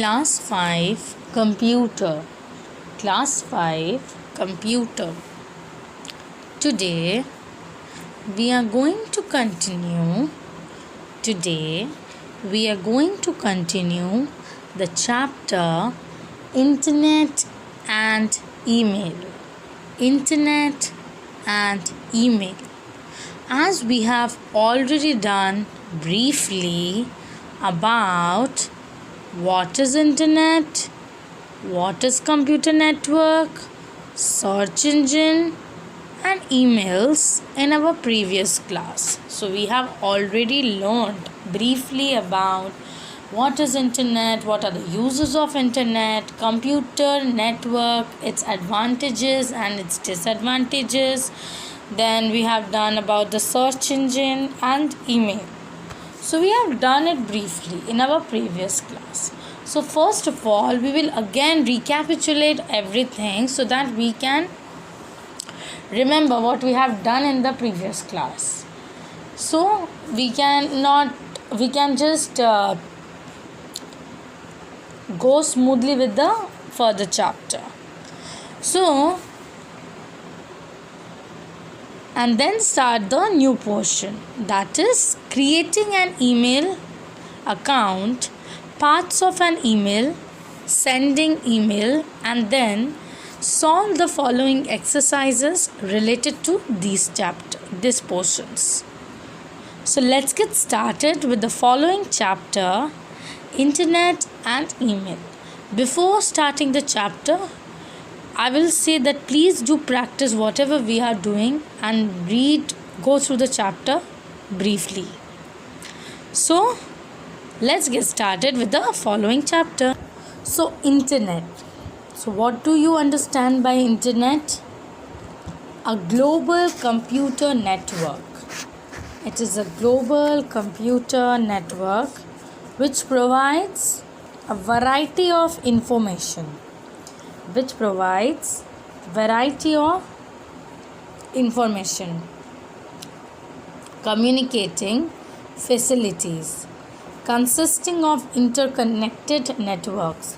Class 5 Computer. Class 5 Computer. Today we are going to continue. Today we are going to continue the chapter Internet and Email. Internet and Email. As we have already done briefly about what is internet, what is computer network, search engine and emails in our previous class. So we have already learned briefly about what is internet, what are the uses of internet, computer network, its advantages and its disadvantages. Then we have done about the search engine and email. So we have done it briefly in our previous class. So first of all, we will again recapitulate everything so that we can remember what we have done in the previous class. So we can just go smoothly with the further chapter. And then start the new portion, that is creating an email account, parts of an email, sending email, and then solve the following exercises related to these portions. So let's get started with the following chapter, Internet and Email. Before starting the chapter, I will say that please do practice whatever we are doing and go through the chapter briefly. So let's get started with the following chapter. So internet. So what do you understand by internet? A global computer network. It is a global computer network which provides a variety of information. Communicating facilities consisting of interconnected networks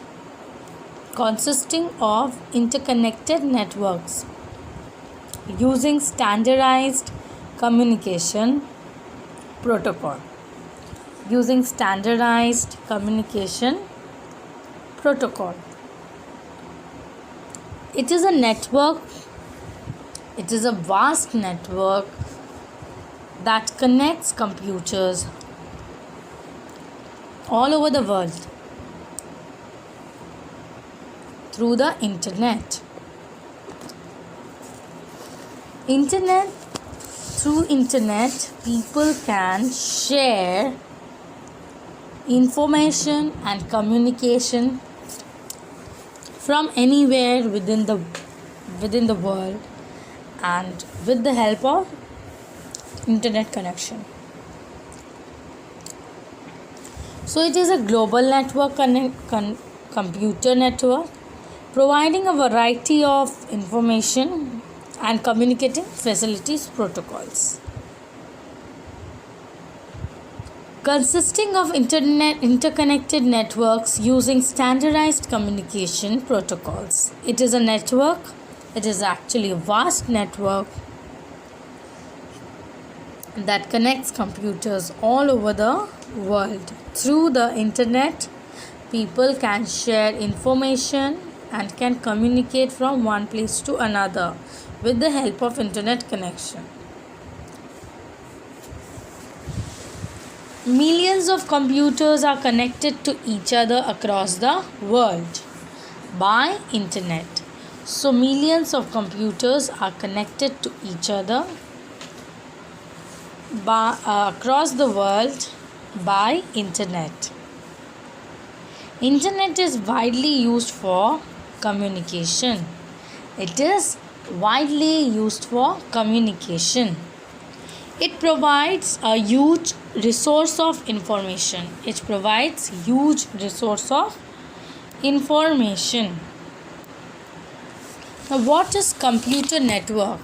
using standardized communication protocol. It is a network, it is a vast network that connects computers all over the world through the internet. Through internet, people can share information and communication from anywhere within the world and with the help of internet connection. So it is a global network computer network providing a variety of information and communicating facilities protocols. Consisting of interconnected networks using standardized communication protocols. It is a network. It is actually a vast network that connects computers all over the world. Through the internet, people can share information and can communicate from one place to another with the help of internet connection. Millions of computers are connected to each other across the world by internet. So millions of computers are connected to each other across the world by internet. Internet is widely used for communication. It provides a huge resource of information. Now, what is computer network?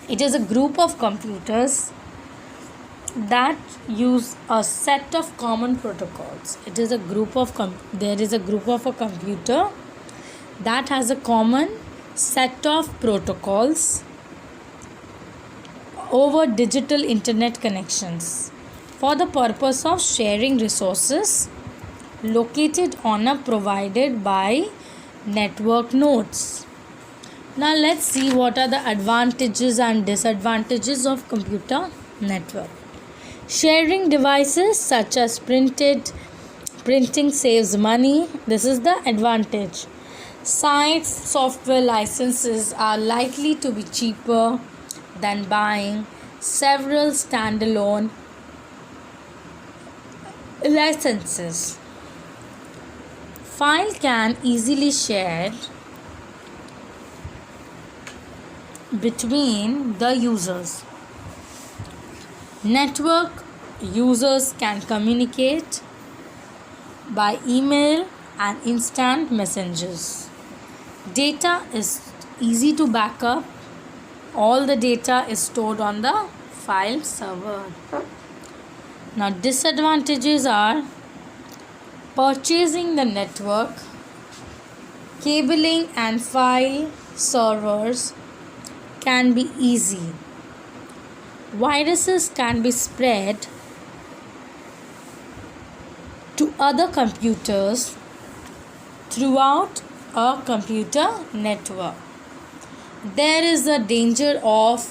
It is a group of computers that use a set of common protocols. It is a group of there is a group of a computer that has a common set of protocols over digital internet connections for the purpose of sharing resources located on a provided by network nodes. Now let's see what are the advantages and disadvantages of computer network. Sharing devices such as printing saves money. This is the advantage. Sites software licenses are likely to be cheaper than buying several standalone licenses. File can easily share between the users. Network users can communicate by email and instant messages. Data is easy to back up. All the data is stored on the file server. Now, disadvantages are purchasing the network, cabling and file servers can be easy. Viruses can be spread to other computers throughout a computer network. There is a danger of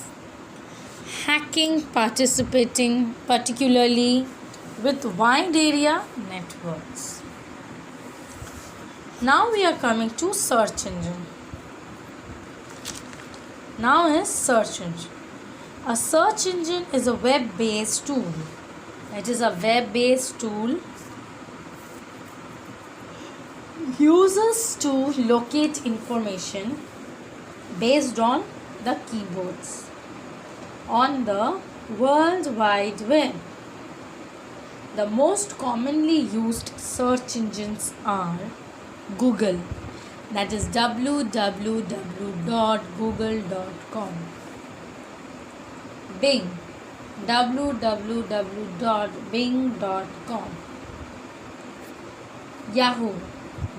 hacking participating, particularly with wide area networks. Now we are coming to search engine. Now is search engine. A search engine is a web-based tool. It is a web-based tool uses to locate information based on the keyboards on the World Wide Web. The most commonly used search engines are Google, that is www.google.com, Bing, www.bing.com, Yahoo,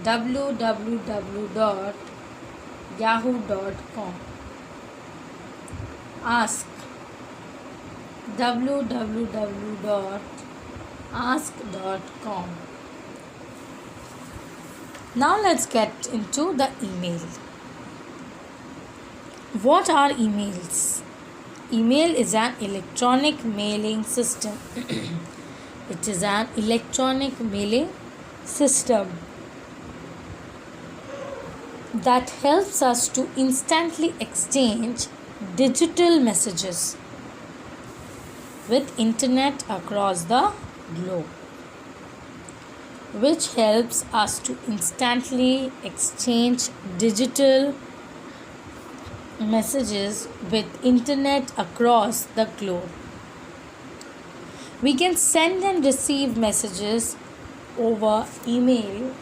www.yahoo.com, Ask, www.ask.com. Now let's get into the email. What are emails? Email is an electronic mailing system. It is an electronic mailing system that helps us to instantly exchange digital messages with internet across the globe, which helps us to instantly exchange digital messages with internet across the globe. We can send and receive messages over email,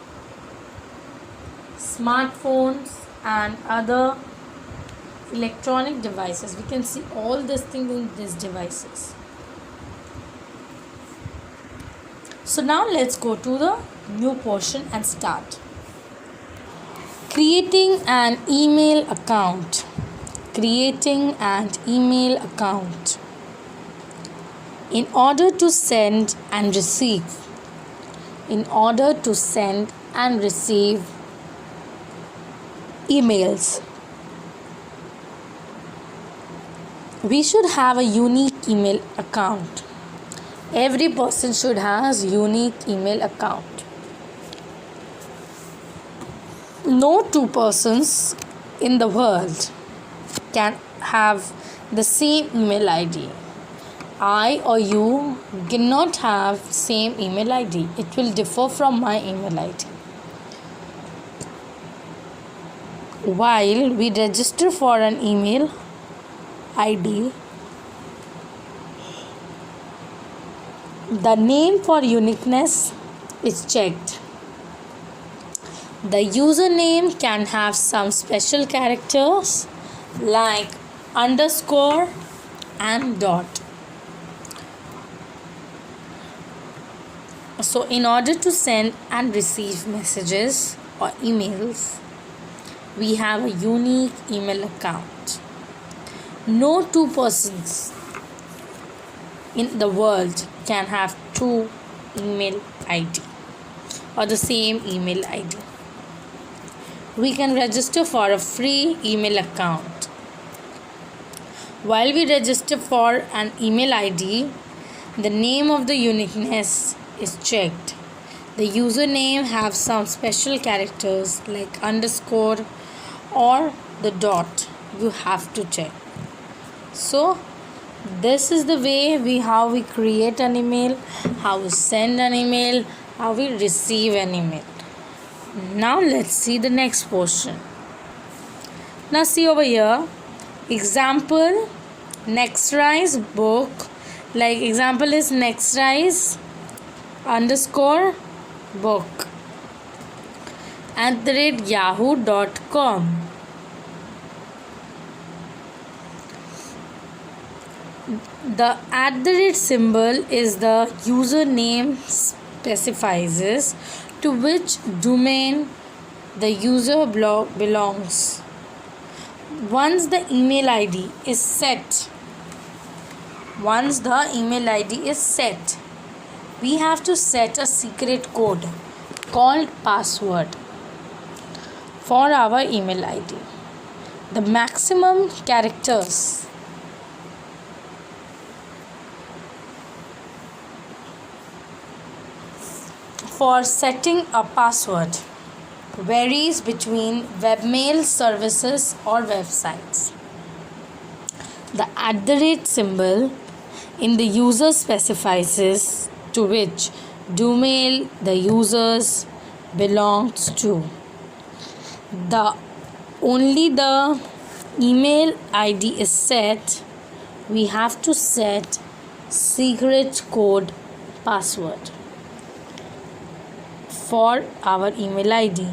smartphones and other electronic devices. We can see all these things in these devices. So now let's go to the new portion and start. Creating an email account. Creating an email account. In order to send and receive. In order to send and receive emails, we should have a unique email account. Every person should have a unique email account. No two persons in the world can have the same email ID. I or you cannot have same email ID. It will differ from my email ID. While we register for an email ID, the name for uniqueness is checked. The username can have some special characters like underscore and dot. So in order to send and receive messages or emails, we have a unique email account. No two persons in the world can have two email ID or the same email ID. We can register for a free email account. While we register for an email ID, the name of the uniqueness is checked. The username have some special characters like underscore or the dot. You have to check. So this is the way how we create an email, how we send an email, how we receive an email. Now let's see the next portion. Now see over here, example, Nextrise book. Like example is Nextrise underscore book @yahoo.com. The @ symbol is the username specifies to which domain the user belongs. Once the email ID is set, we have to set a secret code called password for our email ID. The maximum characters for setting a password varies between webmail services or websites. The @ symbol in the user specifies to which domain the users belongs to. Only the email ID is set, we have to set secret code password for our email ID.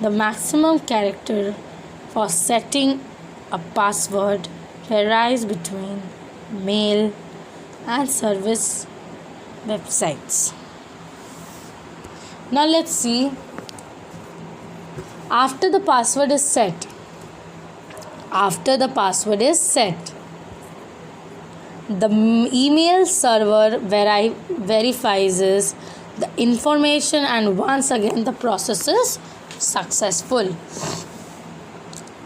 The maximum character for setting a password varies between mail and service websites. Now let's see. After the password is set, the email server verifies the information, and once again the process is successful.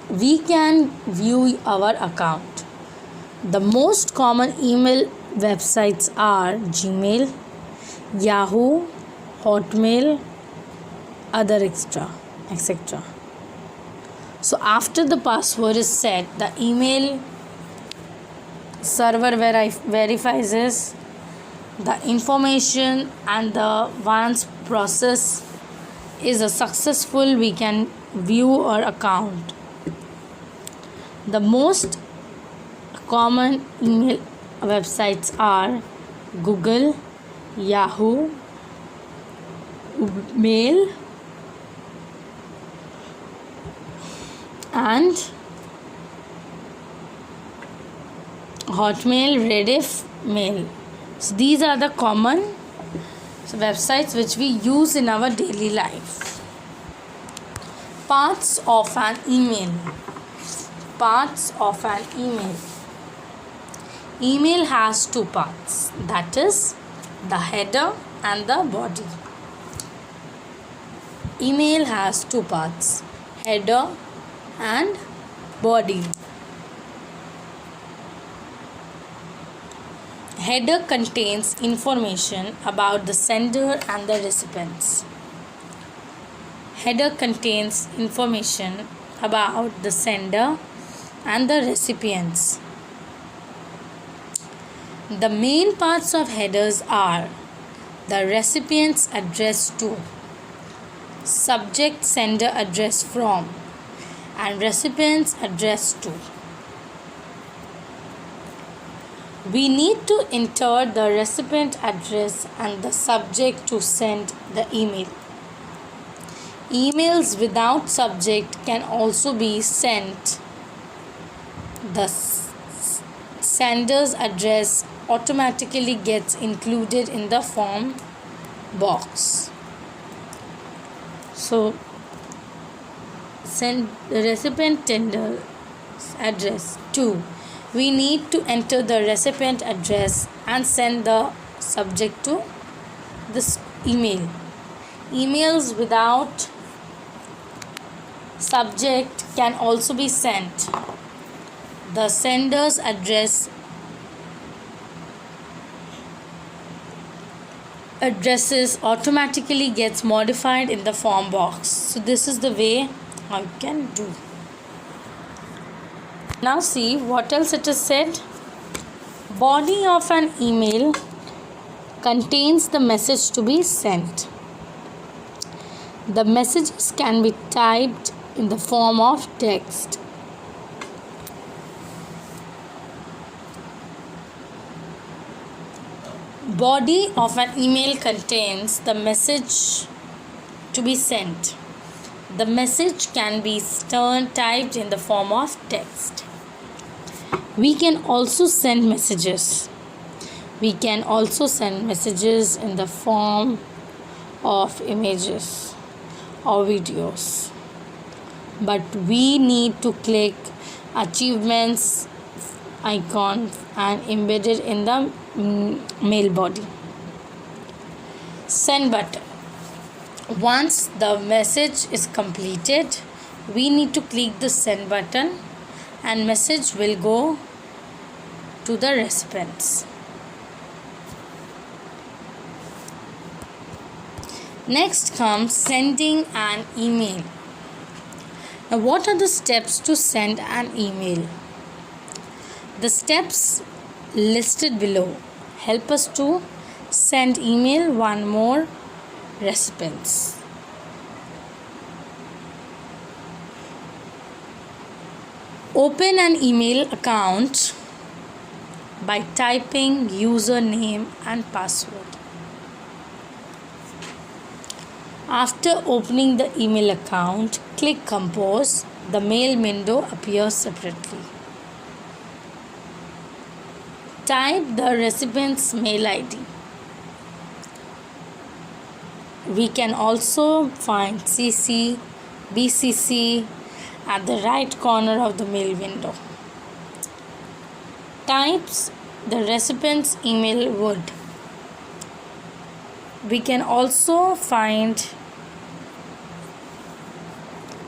We can view our account. The most common email websites are Gmail, Yahoo, Hotmail, other etc. So after the password is set, the email server verifies the information, and once process is successful, we can view our account. The most common email websites are Google, Yahoo, Mail, and Hotmail, Rediff, Mail. So these are the common websites which we use in our daily life. Parts of an email. Email has two parts, that is the header and the body. Email has two parts, header and body. Header contains information about the sender and the recipients. Header contains information about the sender and the recipients. The main parts of headers are the recipient's address to, subject sender address from, and recipient's address to. We need to enter the recipient address and the subject to send the email. Emails without subject can also be sent. The sender's address automatically gets included in the form box. So send the recipient tender address. 2. We need to enter the recipient address and send the subject to this email. Emails without subject can also be sent. The sender's addresses automatically gets modified in the form box. So this is the way I can do. Now see what else it is said. Body of an email contains the message to be sent. The messages can be typed in the form of text. Body of an email contains the message to be sent. The message can be typed in the form of text. We can also send messages. We can also send messages in the form of images or videos. But we need to click achievements icon and embed it in the mail body. Send button. Once the message is completed, we need to click the send button and message will go to the recipients. Next comes sending an email. Now, what are the steps to send an email? The steps listed below help us to send email one more recipients. Open an email account by typing username and password. After opening the email account, click Compose. The mail window appears separately. Type the recipient's mail ID. We can also find CC, BCC at the right corner of the mail window. Types the recipient's email word. We can also find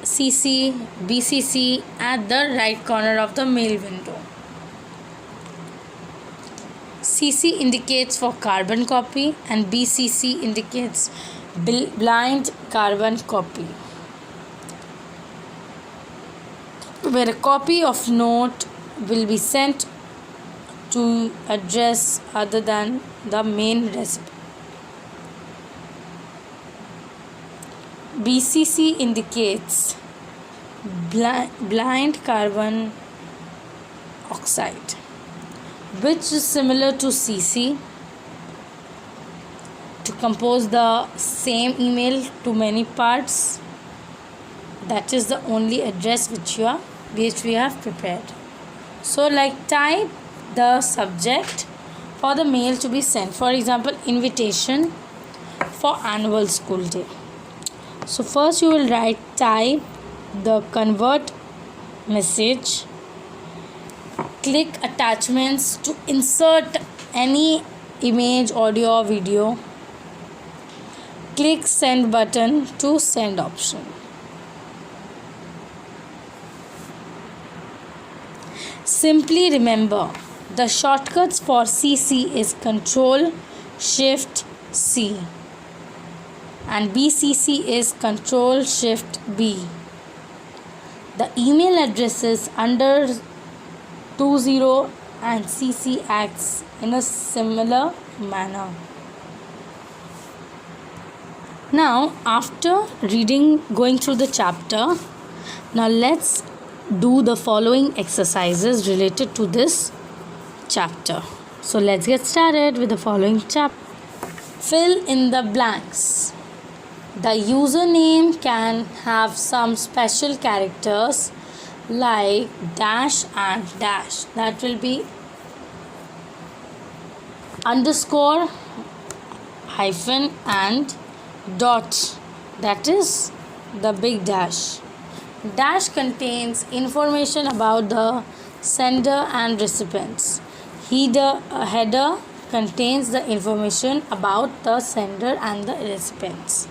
CC, BCC at the right corner of the mail window. CC indicates for carbon copy and BCC indicates blind carbon copy, where a copy of note will be sent to address other than the main recipient. BCC indicates blind carbon oxide, which is similar to CC. To compose the same email to many parts, that is the only address which we have prepared. So like type the subject for the mail to be sent. For example, invitation for annual school day. So first you will type the convert message. Click attachments to insert any image, audio or video. Click send button to send option. Simply remember the shortcuts for CC is Ctrl Shift C and BCC is Ctrl Shift B. The email addresses under 20 and CC acts in a similar manner. Now, after going through the chapter, now let's do the following exercises related to this chapter. So let's get started with the following chapter. Fill in the blanks. The username can have some special characters like dash and dash. That will be underscore, hyphen and dot, that is the big dash. Dash contains information about the sender and recipients. Header contains the information about the sender and the recipients.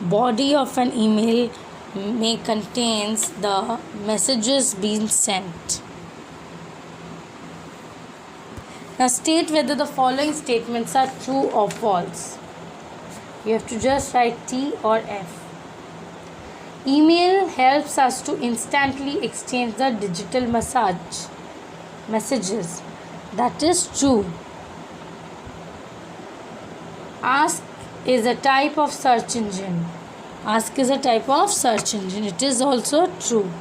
Body of an email may contains the messages being sent. Now state whether the following statements are true or false. You have to just write T or F. Email helps us to instantly exchange the digital messages. That is true. Ask is a type of search engine. Ask is a type of search engine. It is also true.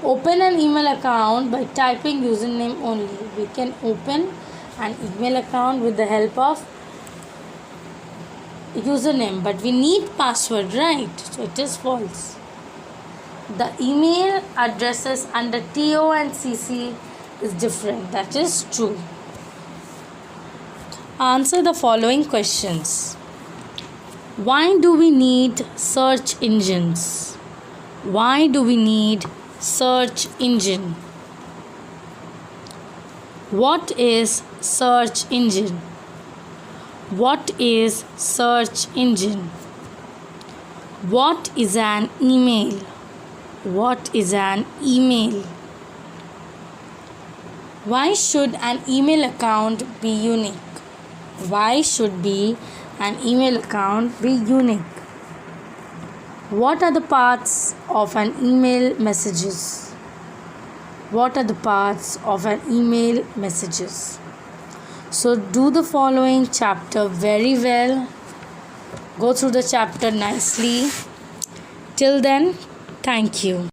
Open an email account by typing username only. We can open an email account with the help of username, but we need password, right? So it is false. The email addresses under TO and CC is different. That is true. Answer the following questions. Why do we need search engines? Why do we need search engine? What is search engine? What is search engine? What is an email? What is an email? Why should an email account be unique? Why should an email account be unique? What are the parts of an email messages? What are the parts of an email messages? So do the following chapter very well. Go through the chapter nicely. Till then, thank you.